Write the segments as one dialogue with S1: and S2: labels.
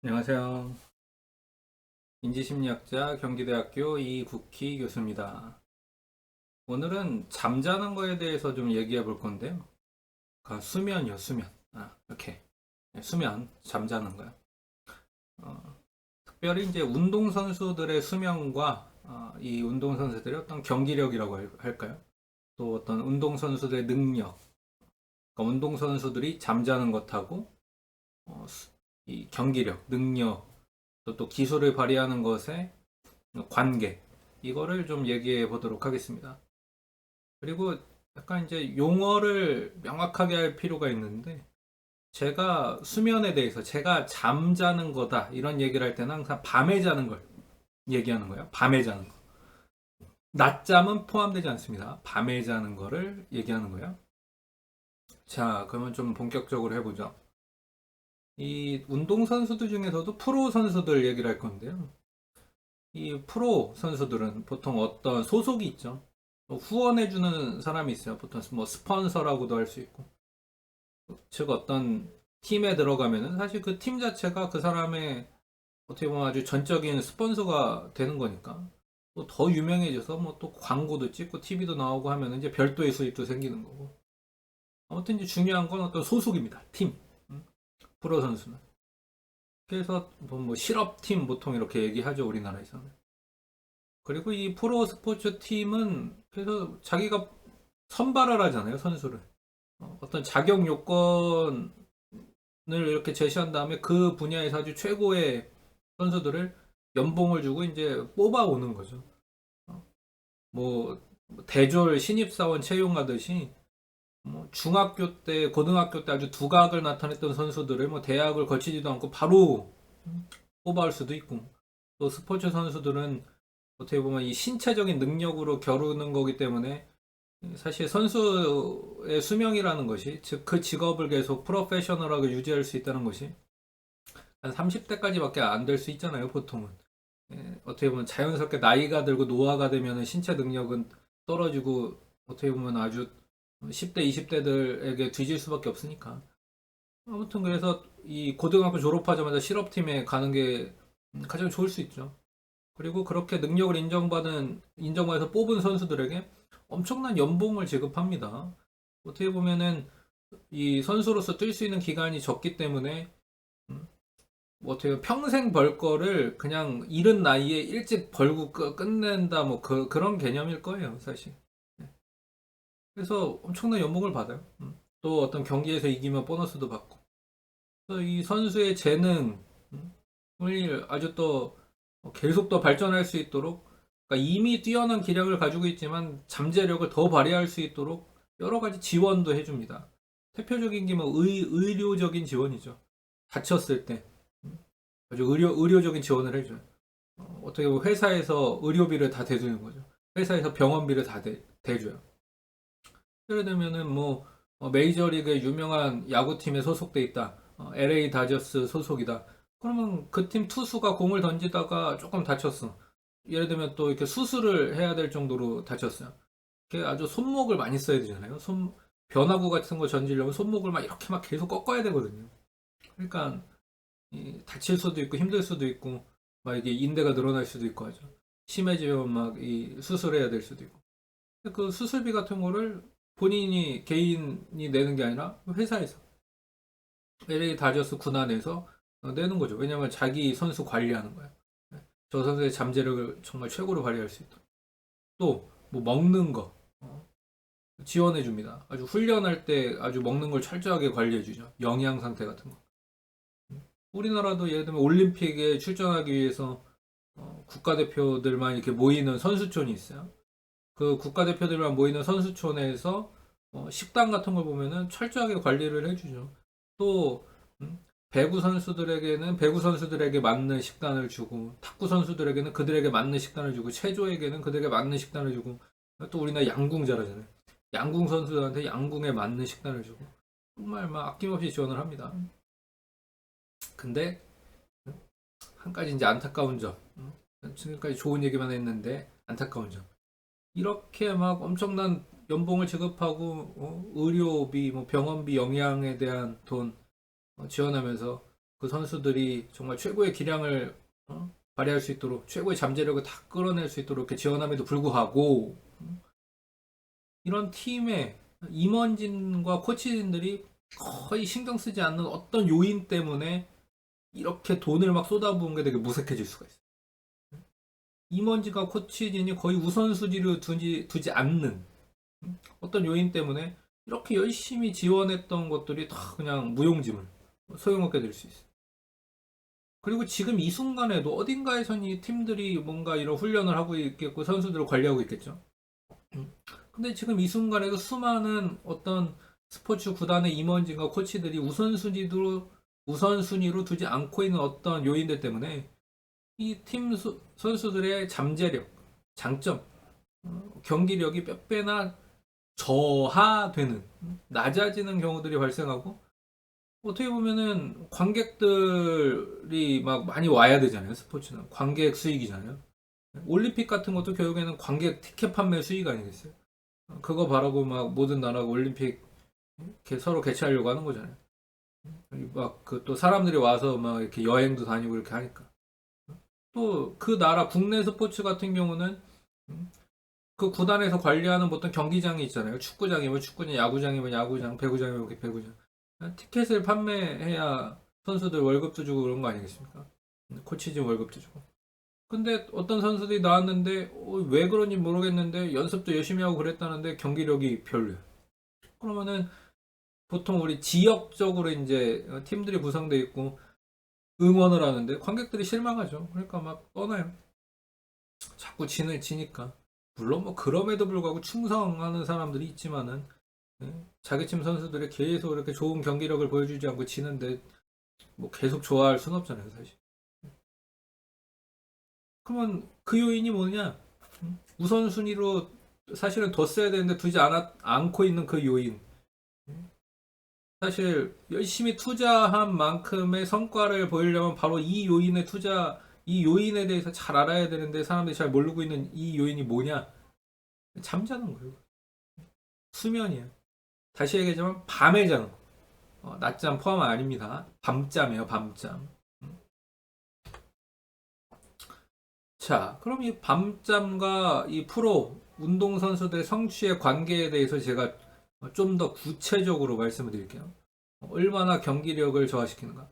S1: 안녕하세요. 인지심리학자 경기대학교 이국희 교수입니다. 오늘은 잠자는 거에 대해서 좀 얘기해 볼 건데요. 수면이요, 수면. 이렇게. 네, 수면, 잠자는 거요. 어, 특별히 이제 운동선수들의 수면과 이 운동선수들의 어떤 경기력이라고 할까요? 또 어떤 운동선수들의 능력. 그러니까 운동선수들이 잠자는 것하고 이 경기력, 능력, 또 기술을 발휘하는 것에 관계 이거를 좀 얘기해 보도록 하겠습니다. 그리고 약간 이제 용어를 명확하게 할 필요가 있는데 제가 수면에 대해서 제가 잠자는 거다 이런 얘기를 할 때는 항상 밤에 자는 걸 얘기하는 거예요. 밤에 자는 거. 낮잠은 포함되지 않습니다. 밤에 자는 거를 얘기하는 거예요. 자, 그러면 좀 본격적으로 해보죠. 이 운동선수들 중에서도 프로 선수들 얘기를 할 건데요. 이 프로 선수들은 보통 어떤 소속이 있죠. 후원해주는 사람이 있어요. 보통 뭐 스폰서라고도 할 수 있고. 즉 어떤 팀에 들어가면은 사실 그 팀 자체가 그 사람의 어떻게 보면 아주 전적인 스폰서가 되는 거니까. 또 더 유명해져서 뭐 또 광고도 찍고 TV도 나오고 하면 이제 별도의 수입도 생기는 거고. 아무튼 이제 중요한 건 어떤 소속입니다. 팀. 음, 프로 선수는. 그래서 뭐 실업팀 보통 이렇게 얘기하죠. 우리나라에서는. 그리고 이 프로 스포츠 팀은 그래서 자기가 선발을 하잖아요, 선수를. 어떤 자격 요건을 이렇게 제시한 다음에 그 분야에서 아주 최고의 선수들을 연봉을 주고 이제 뽑아오는 거죠. 어, 뭐 대졸 신입사원 채용하듯이 뭐 중학교 때, 고등학교 때 아주 두각을 나타냈던 선수들을 뭐 대학을 거치지도 않고 바로 뽑아올 수도 있고 또 스포츠 선수들은 어떻게 보면 이 신체적인 능력으로 겨루는 거기 때문에 사실 선수의 수명이라는 것이 즉 그 직업을 계속 프로페셔널하게 유지할 수 있다는 것이 한 30대까지밖에 안 될 수 있잖아요, 보통은. 어떻게 보면 자연스럽게 나이가 들고 노화가 되면 신체 능력은 떨어지고 어떻게 보면 아주 10대, 20대들에게 뒤질 수밖에 없으니까. 아무튼 그래서 이 고등학교 졸업하자마자 실업팀에 가는 게 가장 좋을 수 있죠. 그리고 그렇게 능력을 인정받아서 뽑은 선수들에게 엄청난 연봉을 지급합니다. 어떻게 보면은 이 선수로서 뛸 수 있는 기간이 적기 때문에 음, 뭐 어떻게 평생 벌 거를 그냥 이른 나이에 일찍 벌고 끝낸다 뭐 그런 개념일 거예요, 사실. 네. 그래서 엄청난 연봉을 받아요. 또 어떤 경기에서 이기면 보너스도 받고. 또 이 선수의 재능을 아주 또 계속 더 발전할 수 있도록 그러니까 이미 뛰어난 기량을 가지고 있지만 잠재력을 더 발휘할 수 있도록 여러 가지 지원도 해줍니다. 대표적인 게 뭐 의료적인 지원이죠. 다쳤을 때 아주 의료적인 지원을 해줘요. 어떻게 보면 회사에서 의료비를 다 대주는 거죠. 회사에서 병원비를 다 대줘요. 예를 들면은 뭐 메이저리그의 유명한 야구팀에 소속돼 있다. LA 다저스 소속이다. 그러면 그 팀 투수가 공을 던지다가 조금 다쳤어. 예를 들면 또 이렇게 수술을 해야 될 정도로 다쳤어요. 그게 아주 손목을 많이 써야 되잖아요. 변화구 같은 거 던지려면 손목을 막 이렇게 막 계속 꺾어야 되거든요. 그러니까 다칠 수도 있고 힘들 수도 있고 막 이게 인대가 늘어날 수도 있고 하죠. 심해지면 막 이 수술해야 될 수도 있고. 그 수술비 같은 거를 본인이 개인이 내는 게 아니라 회사에서 LA 다저스 군안에서 내는 거죠. 왜냐하면 자기 선수 관리하는 거예요. 저 선수의 잠재력을 정말 최고로 발휘할 수 있도록. 또 뭐 먹는 거 지원해 줍니다. 아주 훈련할 때 아주 먹는 걸 철저하게 관리해 주죠. 영양 상태 같은 거. 우리나라도 예를 들면 올림픽에 출전하기 위해서 국가대표들만 이렇게 모이는 선수촌이 있어요. 그 국가대표들만 모이는 선수촌에서 식당 같은 걸 보면은 철저하게 관리를 해주죠. 또 배구 선수들에게는 배구 선수들에게 맞는 식단을 주고 탁구 선수들에게는 그들에게 맞는 식단을 주고 체조에게는 그들에게 맞는 식단을 주고 또 우리나라 양궁 잘하잖아요. 양궁 선수들한테 양궁에 맞는 식단을 주고 정말 막 아낌없이 지원을 합니다. 근데 한 가지 이제 안타까운 점 지금까지 좋은 얘기만 했는데 안타까운 점 이렇게 막 엄청난 연봉을 지급하고 의료비, 뭐 병원비, 영양에 대한 돈 지원하면서 그 선수들이 정말 최고의 기량을 발휘할 수 있도록 최고의 잠재력을 다 끌어낼 수 있도록 이렇게 지원함에도 불구하고 이런 팀의 임원진과 코치진들이 거의 신경 쓰지 않는 어떤 요인 때문에 이렇게 돈을 막 쏟아부은 게 되게 무색해질 수가 있어요. 임원진과 코치진이 거의 우선순위로 두지 않는 어떤 요인 때문에 이렇게 열심히 지원했던 것들이 다 그냥 무용지물, 소용없게 될 수 있어요. 그리고 지금 이 순간에도 어딘가에선 이 팀들이 뭔가 이런 훈련을 하고 있겠고 선수들을 관리하고 있겠죠. 근데 지금 이 순간에도 수많은 어떤 스포츠 구단의 임원진과 코치들이 우선순위로 두지 않고 있는 어떤 요인들 때문에 이 팀 선수들의 잠재력, 장점, 경기력이 몇 배나 저하되는, 낮아지는 경우들이 발생하고 어떻게 보면은 관객들이 막 많이 와야 되잖아요. 스포츠는 관객 수익이잖아요. 올림픽 같은 것도 결국에는 관객 티켓 판매 수익 아니겠어요? 그거 바라고 막 모든 나라가 올림픽 서로 개최하려고 하는 거잖아요. 막 그 또 사람들이 와서 막 이렇게 여행도 다니고 이렇게 하니까. 또 그 나라 국내 스포츠 같은 경우는 그 구단에서 관리하는 보통 경기장이 있잖아요. 축구장이면 축구장, 야구장이면 야구장, 배구장이면 배구장. 티켓을 판매해야 선수들 월급도 주고 그런 거 아니겠습니까? 코치진 월급도 주고. 근데 어떤 선수들이 나왔는데 왜 그런지 모르겠는데 연습도 열심히 하고 그랬다는데 경기력이 별로야. 그러면은 보통 우리 지역적으로 이제 팀들이 구성되어 있고 응원을 하는데 관객들이 실망하죠. 그러니까 막 떠나요. 자꾸 지니까. 물론 뭐 그럼에도 불구하고 충성하는 사람들이 있지만은 자기 팀 선수들이 계속 이렇게 좋은 경기력을 보여주지 않고 지는데 뭐 계속 좋아할 순 없잖아요, 사실. 그러면 그 요인이 뭐냐? 우선순위로 사실은 뒀어야 되는데 않고 있는 그 요인. 사실 열심히 투자한 만큼의 성과를 보이려면 바로 이 요인에 대해서 잘 알아야 되는데 사람들이 잘 모르고 있는 이 요인이 뭐냐? 잠자는 거예요. 수면이에요. 다시 얘기하자면 밤에 자는 거. 낮잠 포함 아닙니다. 밤잠이에요, 밤잠. 자, 그럼 이 밤잠과 이 프로 운동선수들의 성취의 관계에 대해서 제가 좀 더 구체적으로 말씀을 드릴게요. 얼마나 경기력을 저하시키는가.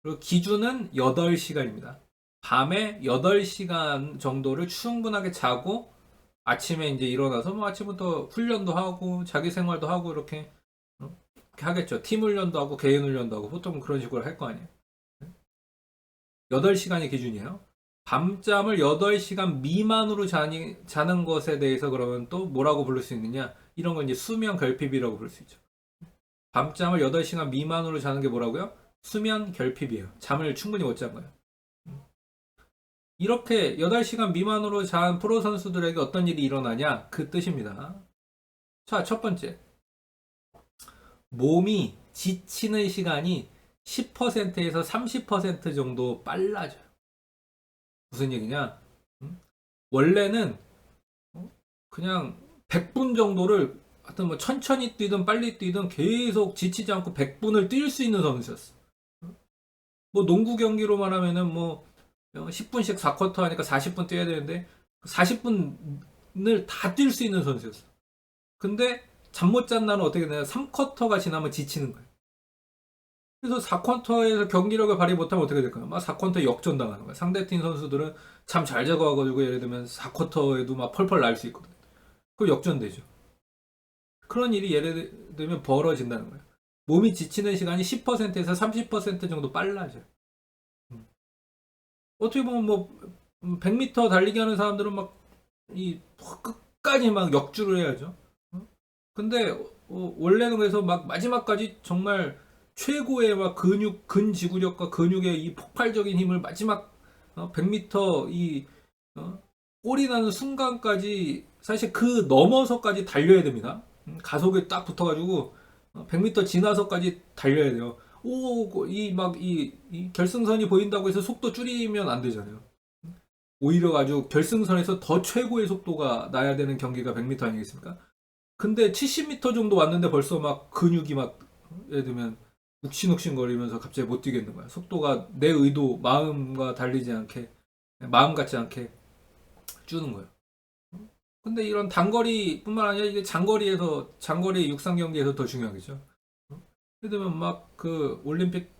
S1: 그리고 기준은 8시간입니다. 밤에 8시간 정도를 충분하게 자고 아침에 이제 일어나서 뭐 아침부터 훈련도 하고 자기 생활도 하고 이렇게 하겠죠. 팀 훈련도 하고 개인 훈련도 하고 보통 그런 식으로 할 거 아니에요. 8시간이 기준이에요. 밤잠을 8시간 미만으로 자는 것에 대해서 그러면 또 뭐라고 부를 수 있느냐? 이런 건 이제 수면 결핍이라고 부를 수 있죠. 밤잠을 8시간 미만으로 자는 게 뭐라고요? 수면 결핍이에요. 잠을 충분히 못 잔 거예요. 이렇게 8시간 미만으로 잔 프로 선수들에게 어떤 일이 일어나냐? 그 뜻입니다. 자, 첫 번째. 몸이 지치는 시간이 10%에서 30% 정도 빨라져요. 무슨 얘기냐? 원래는 그냥 100분 정도를 하여튼 뭐 천천히 뛰든 빨리 뛰든 계속 지치지 않고 100분을 뛸 수 있는 선수였어. 뭐 농구 경기로만 하면은 뭐 10분씩 4쿼터 하니까 40분 뛰어야 되는데 40분을 다 뛸 수 있는 선수였어. 근데 잠 못 잔 날은 어떻게 되냐? 3쿼터가 지나면 지치는 거야. 그래서 4쿼터에서 경기력을 발휘 못하면 어떻게 될까요? 막 4쿼터 역전당하는 거야. 상대팀 선수들은 잠 잘 자고 와가지고 예를 들면 4쿼터에도 막 펄펄 날 수 있거든. 그럼 역전되죠. 그런 일이 예를 들면 벌어진다는 거예요. 몸이 지치는 시간이 10%에서 30% 정도 빨라져요. 어떻게 보면 뭐 100m 달리기 하는 사람들은 막 이 끝까지 막 역주를 해야죠. 근데 원래는 그래서 막 마지막까지 정말 최고의 막 근지구력과 근육의 이 폭발적인 힘을 마지막 100m 이 골이 나는 순간까지 사실 그 넘어서까지 달려야 됩니다. 가속에 딱 붙어가지고 100m 지나서까지 달려야 돼요. 이 결승선이 보인다고 해서 속도 줄이면 안 되잖아요. 오히려 아주 결승선에서 더 최고의 속도가 나야 되는 경기가 100m 아니겠습니까? 근데 70m 정도 왔는데 벌써 막 근육이 막 예를 들면 욱신욱신거리면서 갑자기 못 뛰겠는 거야. 속도가 내 의도, 마음과 달리지 않게, 마음 같지 않게 주는 거예요. 근데 이런 단거리뿐만 아니라 이게 장거리 육상 경기에서 더 중요하겠죠. 예를 들면 막 그 올림픽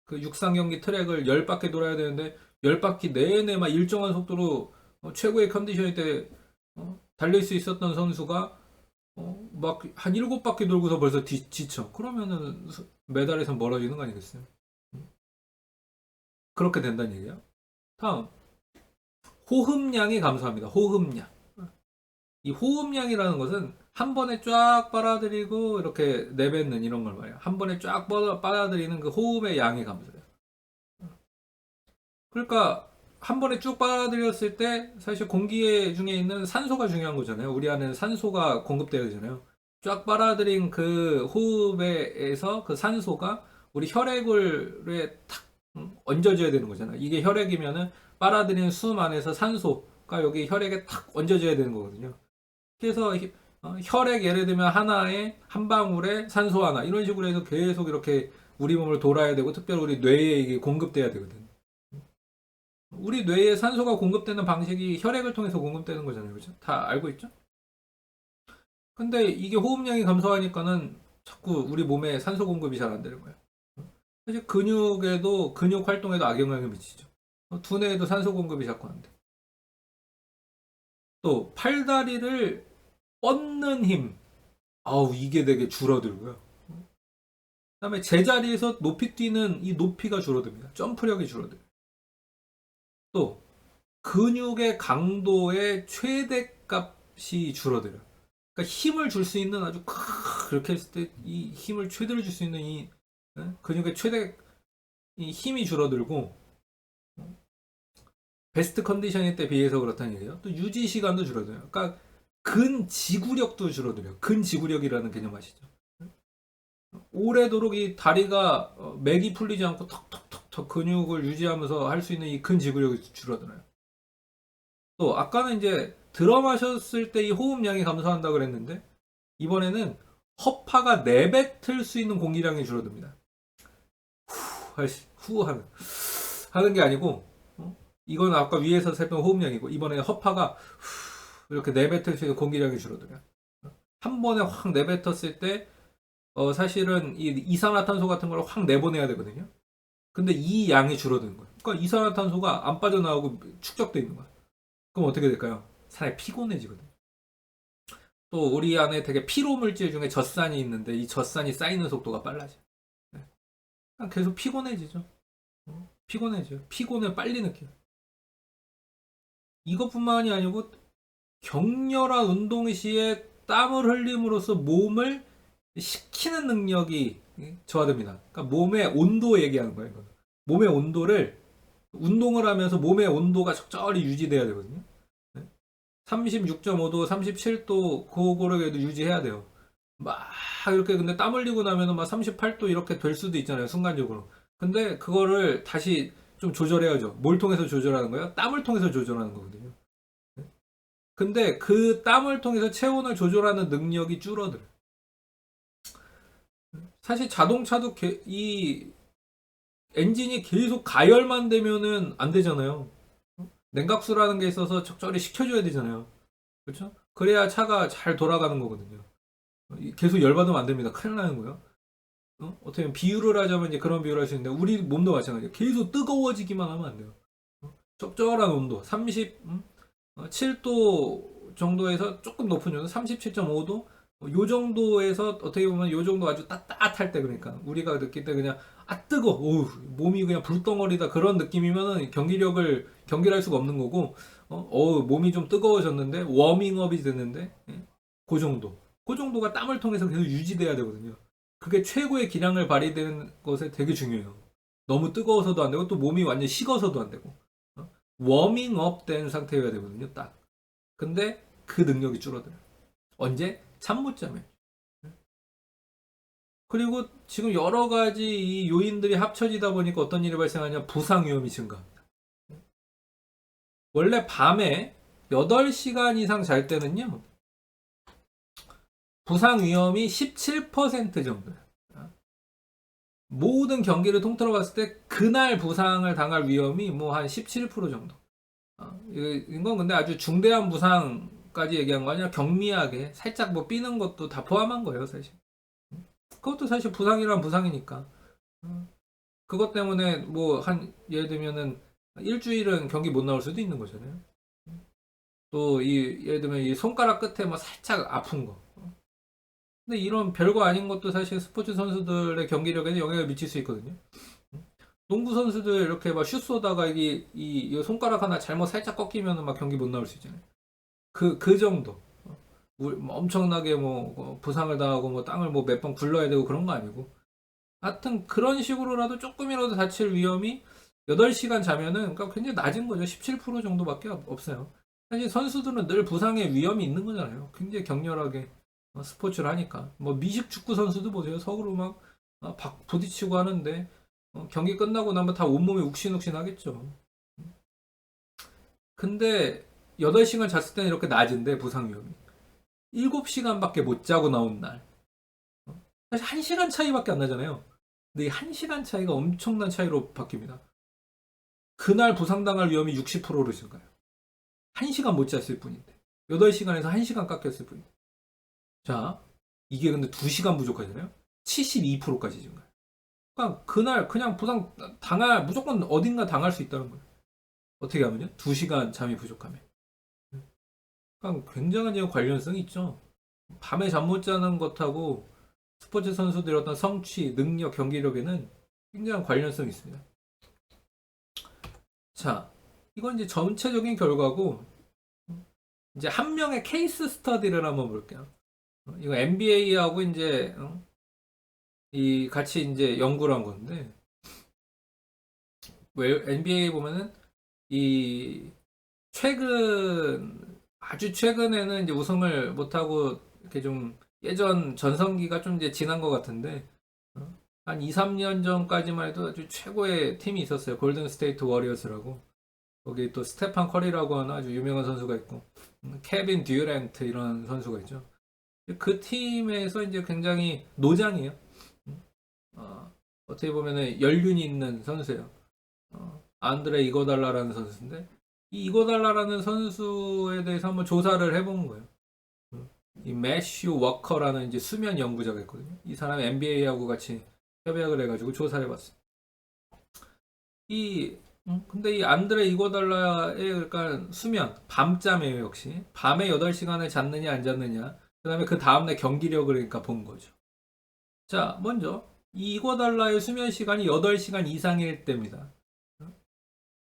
S1: 그 육상 경기 트랙을 10바퀴 돌아야 되는데 10바퀴 내내 막 일정한 속도로 최고의 컨디션일 때 달릴 수 있었던 선수가 막 한 7바퀴 돌고서 벌써 지쳐. 그러면은 메달에서 멀어지는 거 아니겠어요? 그렇게 된다는 얘기야. 다음, 호흡량이 감소합니다. 호흡량. 이 호흡량이라는 것은 한 번에 쫙 빨아들이고 이렇게 내뱉는 이런 걸 말이야. 한 번에 쫙 빨아들이는 그 호흡의 양이 감소해요. 그러니까 한 번에 쭉 빨아들였을 때 사실 공기 중에 있는 산소가 중요한 거잖아요. 우리 안에는 산소가 공급돼야 되잖아요. 쫙 빨아들인 그 호흡에서 그 산소가 우리 혈액을 탁 얹어줘야 되는 거잖아요. 이게 혈액이면은 빨아들인 숨 안에서 산소가 여기 혈액에 탁 얹어줘야 되는 거거든요. 그래서 혈액 예를 들면 하나에 한 방울에 산소 하나 이런 식으로 해서 계속 이렇게 우리 몸을 돌아야 되고 특별히 우리 뇌에 이게 공급돼야 되거든. 우리 뇌에 산소가 공급되는 방식이 혈액을 통해서 공급되는 거잖아요. 그죠? 다 알고 있죠? 근데 이게 호흡량이 감소하니까는 자꾸 우리 몸에 산소 공급이 잘 안 되는 거예요. 사실 근육에도 근육 활동에도 악영향을 미치죠. 두뇌에도 산소 공급이 자꾸 안 돼. 또 팔다리를 뻗는 힘. 아우 이게 되게 줄어들고요. 그다음에 제자리에서 높이 뛰는 이 높이가 줄어듭니다. 점프력이 줄어들어요. 또 근육의 강도의 최대값이 줄어들어요. 그러니까 힘을 줄 수 있는 아주 그렇게 했을 때 이 힘을 최대로 줄 수 있는 이 근육의 최대 이 힘이 줄어들고 베스트 컨디션일 때 비해서 그렇다는 얘기예요. 또 유지 시간도 줄어들어요. 그러니까 근지구력도 줄어들어요. 근지구력이라는 개념 아시죠? 오래도록 이 다리가 맥이 풀리지 않고 턱턱턱턱 근육을 유지하면서 할 수 있는 이 근지구력이 줄어들어요. 또 아까는 이제 들어 마셨을 때 이 호흡량이 감소한다 그랬는데 이번에는 허파가 내뱉을 수 있는 공기량이 줄어듭니다. 후 하는 게 아니고 이건 아까 위에서 셌던 호흡량이고 이번에는 허파가 이렇게 내뱉을 수 있는 공기량이 줄어들어요. 한 번에 확 내뱉었을 때 사실은 이 이산화탄소 같은 걸 확 내보내야 되거든요. 근데 이 양이 줄어드는 거예요. 그러니까 이산화탄소가 안 빠져나오고 축적돼 있는 거예요. 그럼 어떻게 될까요? 사람이 피곤해지거든요. 또 우리 안에 되게 피로 물질 중에 젖산이 있는데 이 젖산이 쌓이는 속도가 빨라져요. 네. 계속 피곤해지죠. 피곤해져요. 피곤을 빨리 느껴요. 이것뿐만이 아니고 격렬한 운동 시에 땀을 흘림으로써 몸을 식히는 능력이 저하됩니다. 그러니까 몸의 온도 얘기하는 거예요. 이거는. 몸의 온도를 운동을 하면서 몸의 온도가 적절히 유지돼야 되거든요. 36.5도, 37도 그거를 유지해야 돼요. 막 이렇게 근데 땀 흘리고 나면은 막 38도 이렇게 될 수도 있잖아요. 순간적으로. 근데 그거를 다시 좀 조절해야죠. 뭘 통해서 조절하는 거예요? 땀을 통해서 조절하는 거거든요. 근데 그 땀을 통해서 체온을 조절하는 능력이 줄어들어요. 사실 자동차도 이 엔진이 계속 가열만 되면은 안 되잖아요. 냉각수라는 게 있어서 적절히 식혀줘야 되잖아요. 그렇죠? 그래야 차가 잘 돌아가는 거거든요. 계속 열받으면 안 됩니다. 큰일 나는 거예요. 어떻게 보면 비유를 하자면 이제 그런 비유를 할 수 있는데 우리 몸도 마찬가지예요. 계속 뜨거워지기만 하면 안 돼요. 적절한 온도 37도 정도에서 조금 높은 온도 37.5도 요 정도에서 어떻게 보면 요 정도 아주 따뜻할 때 그러니까 우리가 느낄 때 그냥 뜨거 오 몸이 그냥 불덩어리다 그런 느낌이면은 경기력을 경기할 수가 없는 거고 몸이 좀 뜨거워졌는데 워밍업이 됐는데 그 정도 그 정도가 땀을 통해서 계속 유지돼야 되거든요. 그게 최고의 기량을 발휘되는 것에 되게 중요해요. 너무 뜨거워서도 안 되고 또 몸이 완전 식어서도 안 되고 워밍업 된 상태여야 되거든요. 딱. 근데 그 능력이 줄어들어요. 언제? 잠 못 자면. 그리고 지금 여러 가지 이 요인들이 합쳐지다 보니까 어떤 일이 발생하냐? 부상 위험이 증가합니다. 원래 밤에 8시간 이상 잘 때는요. 부상 위험이 17% 정도예요. 모든 경기를 통틀어 봤을 때 그날 부상을 당할 위험이 뭐 한 17% 정도. 이건 근데 아주 중대한 부상까지 얘기한 거 아니라 경미하게 살짝 뭐 삐는 것도 다 포함한 거예요, 사실. 그것도 사실 부상이란 부상이니까. 그것 때문에 뭐 한 예를 들면은 일주일은 경기 못 나올 수도 있는 거잖아요. 또 이 예를 들면 이 손가락 끝에 뭐 살짝 아픈 거. 근데 이런 별거 아닌 것도 사실 스포츠 선수들의 경기력에는 영향을 미칠 수 있거든요. 농구 선수들 이렇게 막 슛 쏘다가 이 손가락 하나 잘못 살짝 꺾이면 막 경기 못 나올 수 있잖아요. 그 정도. 뭐 엄청나게 뭐 부상을 당하고 뭐 땅을 뭐 몇 번 굴러야 되고 그런 거 아니고. 하여튼 그런 식으로라도 조금이라도 다칠 위험이 8시간 자면은 그러니까 굉장히 낮은 거죠. 17% 정도밖에 없어요. 사실 선수들은 늘 부상의 위험이 있는 거잖아요. 굉장히 격렬하게 스포츠를 하니까. 뭐 미식 축구 선수도 보세요. 서로 막 부딪히고 하는데 경기 끝나고 나면 다 온몸이 욱신욱신 하겠죠. 근데 8시간 잤을 때는 이렇게 낮은데 부상 위험이 7시간밖에 못 자고 나온 날 사실 1시간 차이밖에 안 나잖아요. 근데 이 1시간 차이가 엄청난 차이로 바뀝니다. 그날 부상당할 위험이 60%로 증가해요. 1시간 못 잤을 뿐인데 8시간에서 1시간 깎였을 뿐인데 자 이게 근데 2시간 부족하잖아요. 72%까지 증가해요. 그러니까 그날 그냥 부상 당할 무조건 어딘가 당할 수 있다는 거예요. 어떻게 하면요? 2시간 잠이 부족하면. 그러니까 굉장한 관련성이 있죠. 밤에 잠 못 자는 것하고 스포츠 선수들의 어떤 성취, 능력, 경기력에는 굉장한 관련성이 있습니다. 자, 이건 이제 전체적인 결과고 이제 한 명의 케이스 스터디를 한번 볼게요. 이거 NBA하고 이제 이 같이 이제 연구를 한 건데 NBA 보면은 이 아주 최근에는 이제 우승을 못하고 이렇게 좀 예전 전성기가 좀 이제 지난 것 같은데 한 2, 3년 전까지만 해도 아주 최고의 팀이 있었어요. 골든 스테이트 워리어스라고. 거기 또 스테판 커리라고 하는 아주 유명한 선수가 있고 케빈 듀란트 이런 선수가 있죠. 그 팀에서 이제 굉장히 노장이에요. 어떻게 보면은 연륜이 있는 선수예요. 안드레 이고달라라는 선수인데 이 이고달라라는 선수에 대해서 한번 조사를 해본 거예요. 이 매슈 워커라는 이제 수면 연구자가 있거든요. 이 사람이 NBA하고 같이 협약을 해가지고 조사를 해봤어요. 근데 이 안드레 이고달라의 그러니까 수면, 밤잠이에요, 역시. 밤에 8시간을 잤느냐, 안 잤느냐. 그 다음에 그 다음날 경기력을 그러니까 본 거죠. 자, 먼저, 이 이고달라의 수면 시간이 8시간 이상일 때입니다.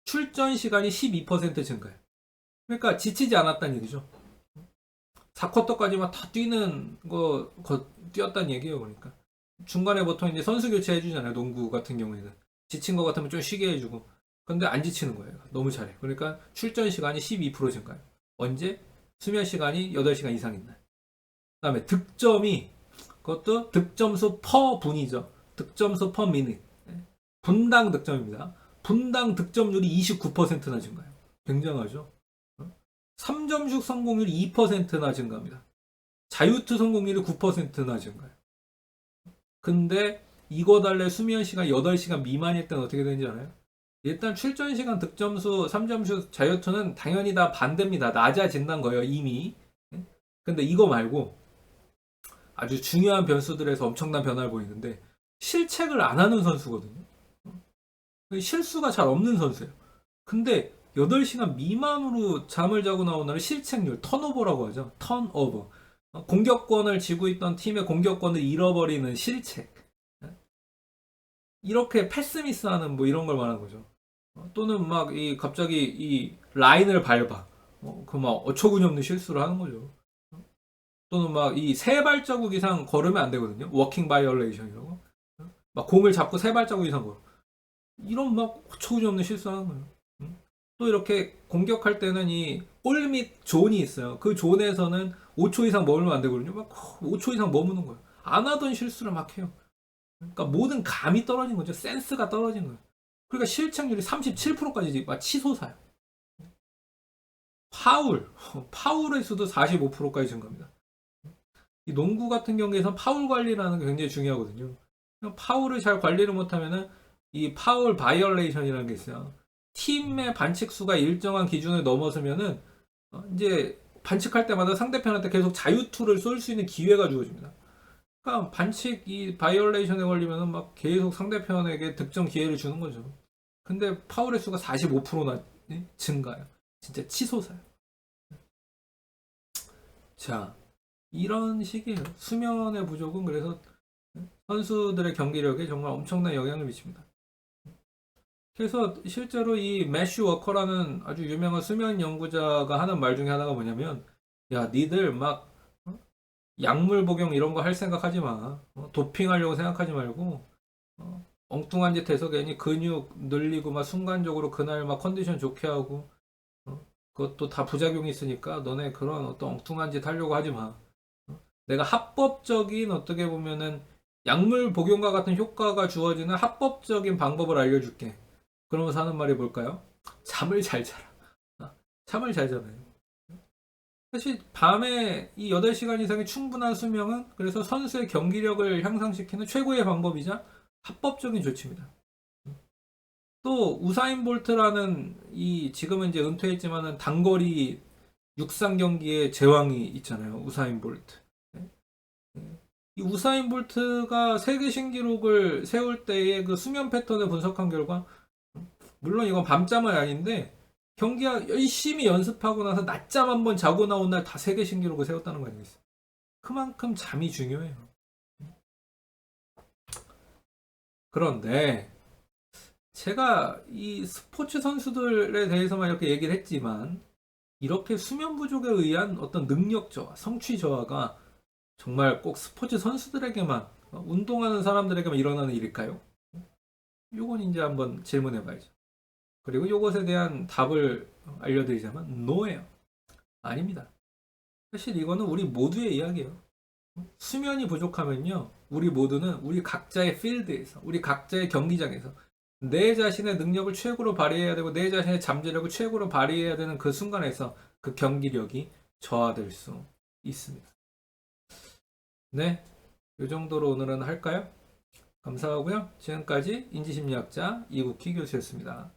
S1: 출전 시간이 12% 증가해요. 그러니까 지치지 않았다는 얘기죠. 4쿼터까지만 다 뛰는 뛰었다는 얘기예요, 그러니까. 중간에 보통 이제 선수 교체 해주잖아요, 농구 같은 경우에는. 지친 것 같으면 좀 쉬게 해주고. 근데 안 지치는 거예요. 너무 잘해. 그러니까 출전 시간이 12% 증가해요. 언제? 수면 시간이 8시간 이상인 날. 그 다음에 득점이, 그것도 득점수 퍼 분이죠. 득점수 퍼 미닛. 분당 득점입니다. 분당 득점률이 29%나 증가해요. 굉장하죠? 3점슛 성공률이 2%나 증가합니다. 자유투 성공률이 9%나 증가해요. 근데 이거달래 수면 시간 8시간 미만일 때는 어떻게 되는지 알아요? 일단 출전 시간 득점수 3점슛 자유투는 당연히 다 반대입니다. 낮아진다는 거예요, 이미. 근데 이거 말고 아주 중요한 변수들에서 엄청난 변화를 보이는데 실책을 안 하는 선수거든요. 실수가 잘 없는 선수예요. 근데 8시간 미만으로 잠을 자고 나오는 실책률, 턴오버라고 하죠. 턴오버. 공격권을 쥐고 있던 팀의 공격권을 잃어버리는 실책. 이렇게 패스미스하는 뭐 이런 걸 말하는 거죠. 또는 막 갑자기 이 라인을 밟아. 그 막 어처구니 없는 실수를 하는 거죠. 또는 막 이 세 발자국 이상 걸으면 안 되거든요. 워킹 바이올레이션이라고. 막 공을 잡고 세 발자국 이상 걸어. 이런 막 어처구니 없는 실수하는 거예요. 또 이렇게 공격할 때는 이 골밑 존이 있어요. 그 존에서는 5초 이상 머물면 안 되거든요. 막 5초 이상 머무는 거예요. 안 하던 실수를 막 해요. 그러니까 모든 감이 떨어진 거죠. 센스가 떨어진 거예요. 그러니까 실책률이 37%까지 막 치솟아요. 파울의 수도 45%까지 증가합니다. 이 농구 같은 경우에선 파울 관리라는 게 굉장히 중요하거든요. 파울을 잘 관리를 못하면은 이 파울 바이올레이션이라는 게 있어요. 팀의 반칙 수가 일정한 기준을 넘어서면은 이제 반칙할 때마다 상대편한테 계속 자유투를 쏠 수 있는 기회가 주어집니다. 그러니까 반칙 이 바이올레이션에 걸리면은 막 계속 상대편에게 득점 기회를 주는 거죠. 근데 파울의 수가 45%나 증가해요. 진짜 치솟아요. 자, 이런 식이에요. 수면의 부족은 그래서 선수들의 경기력에 정말 엄청난 영향을 미칩니다. 그래서 실제로 이 매슈 워커라는 아주 유명한 수면 연구자가 하는 말 중에 하나가 뭐냐면, 야, 니들 막 약물 복용 이런 거 할 생각하지 마. 도핑하려고 생각하지 말고 엉뚱한 짓 해서 괜히 근육 늘리고 막 순간적으로 그날 막 컨디션 좋게 하고 그것도 다 부작용이 있으니까 너네 그런 어떤 엉뚱한 짓 하려고 하지 마. 내가 합법적인 어떻게 보면은 약물 복용과 같은 효과가 주어지는 합법적인 방법을 알려줄게. 그러면서 하는 말이 뭘까요? 잠을 잘 자라. 잠을 잘 자라요. 사실 밤에 이 8시간 이상의 충분한 수명은 그래서 선수의 경기력을 향상시키는 최고의 방법이자 합법적인 조치입니다. 또 우사인 볼트라는 이 지금은 이제 은퇴했지만은 단거리 육상 경기의 제왕이 있잖아요. 우사인 볼트. 이 우사인 볼트가 세계 신기록을 세울 때의 그 수면 패턴을 분석한 결과 물론 이건 밤잠은 아닌데 경기가 열심히 연습하고 나서 낮잠 한번 자고 나온 날 다 세계 신기록을 세웠다는 거 아니겠어요? 그만큼 잠이 중요해요. 그런데 제가 이 스포츠 선수들에 대해서만 이렇게 얘기를 했지만 이렇게 수면 부족에 의한 어떤 능력 저하, 성취 저하가 정말 꼭 스포츠 선수들에게만 운동하는 사람들에게만 일어나는 일일까요? 요건 이제 한번 질문해 봐야죠. 그리고 이것에 대한 답을 알려드리자면 no예요. 아닙니다. 사실 이거는 우리 모두의 이야기예요. 수면이 부족하면요, 우리 모두는 우리 각자의 필드에서, 우리 각자의 경기장에서 내 자신의 능력을 최고로 발휘해야 되고 내 자신의 잠재력을 최고로 발휘해야 되는 그 순간에서 그 경기력이 저하될 수 있습니다. 네, 이 정도로 오늘은 할까요? 감사하고요. 지금까지 인지심리학자 이국희 교수였습니다.